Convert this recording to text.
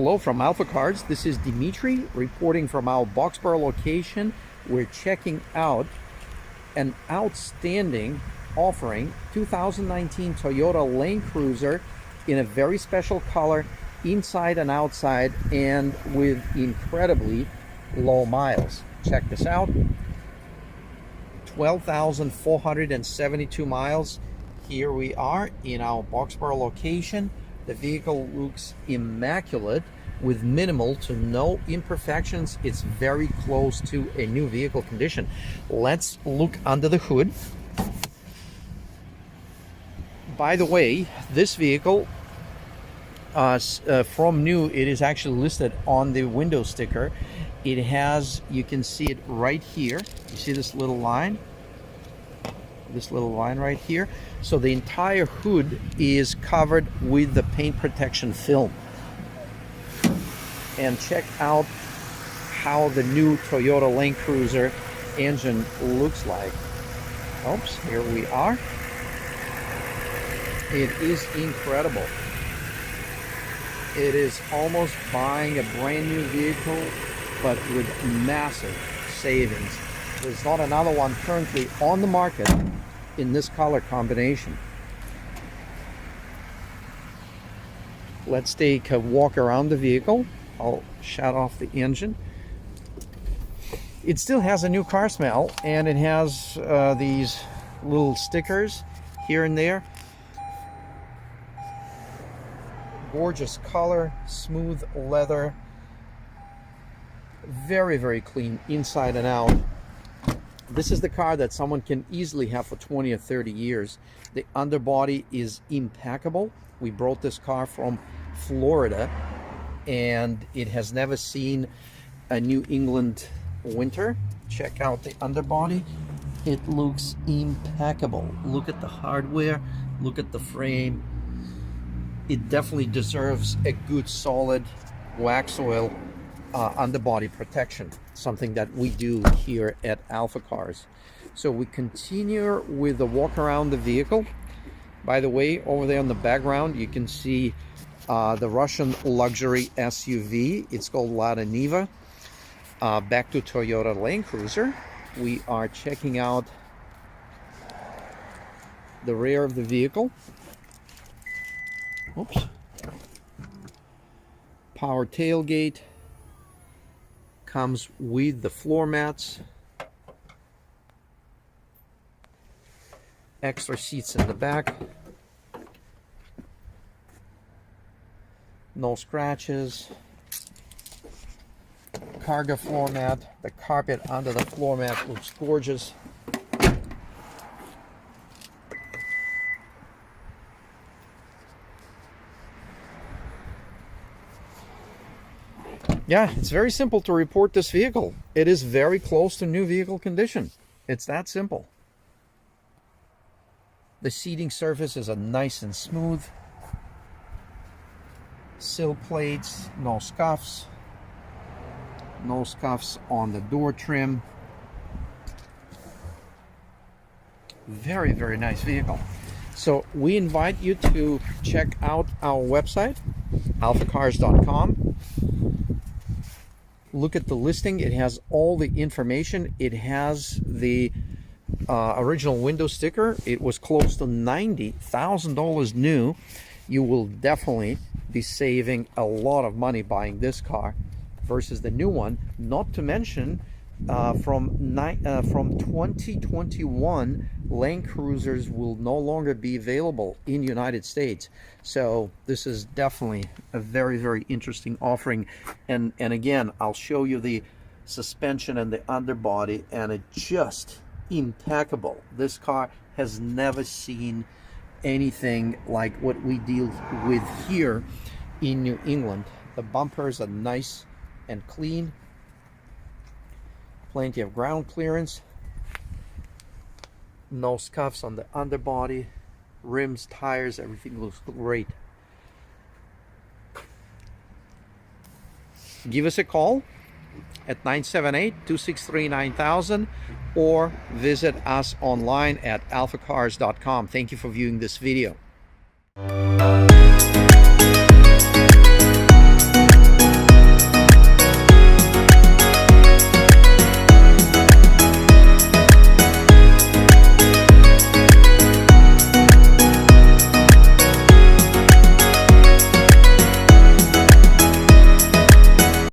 Hello from AlphaCars. This is Dimitri reporting from our Boxborough location. We're checking out an outstanding offering, 2019 Toyota Land Cruiser in a very special color, inside and outside, and with incredibly low miles. Check this out. 12,472 miles. Here we are in our Boxborough location. The vehicle looks immaculate with minimal to no imperfections. It's very close to a new vehicle condition. Let's look under the hood. By the way, this vehicle from new, it is actually listed on the window sticker. It has, you can see it right here. You see this little line? This little line right here. So the entire hood is covered with the paint protection film. And check out how the new Toyota Land Cruiser engine looks like. Oops, here we are. It is incredible. It is almost buying a brand new vehicle, but with massive savings. There's not another one currently on the market in this color combination. Let's take a walk around the vehicle. I'll shut off the engine. It still has a new car smell, and it has these little stickers here and there. Gorgeous color, smooth leather, very, very clean inside and out. This is the car that someone can easily have for 20 or 30 years. The underbody is impeccable. We brought this car from Florida, and it has never seen a New England winter. Check out the underbody. It looks impeccable. Look at the hardware, look at the frame. It definitely deserves a good solid wax oil underbody protection, something that we do here at AlphaCars. So we continue with the walk around the vehicle. By the way, over there in the background you can see the Russian luxury SUV. It's called Lada Niva. Back to Toyota Land Cruiser. We are checking out the rear of the vehicle. Oops. Power tailgate. Comes with the floor mats. Extra seats in the back. No scratches. Cargo floor mat. The carpet under the floor mat looks gorgeous. Yeah, it's very simple to report this vehicle. It is very close to new vehicle condition. It's that simple. The seating surface is nice and smooth. Sill plates, no scuffs. No scuffs on the door trim. Very, very nice vehicle. So we invite you to check out our website, alphacars.com. Look at the listing. It has all the information. It has the original window sticker. It was close to $90,000 new. You will definitely be saving a lot of money buying this car versus the new one. Not to mention from 2021, Land Cruisers will no longer be available in the United States. So this is definitely a very, very interesting offering. And again, I'll show you the suspension and the underbody, and it's just impeccable. This car has never seen anything like what we deal with here in New England. The bumpers are nice and clean. Plenty of ground clearance. No scuffs on the underbody. Rims, tires, everything looks great. Give us a call at 978-263-9000 or visit us online at alphacars.com. Thank you for viewing this video.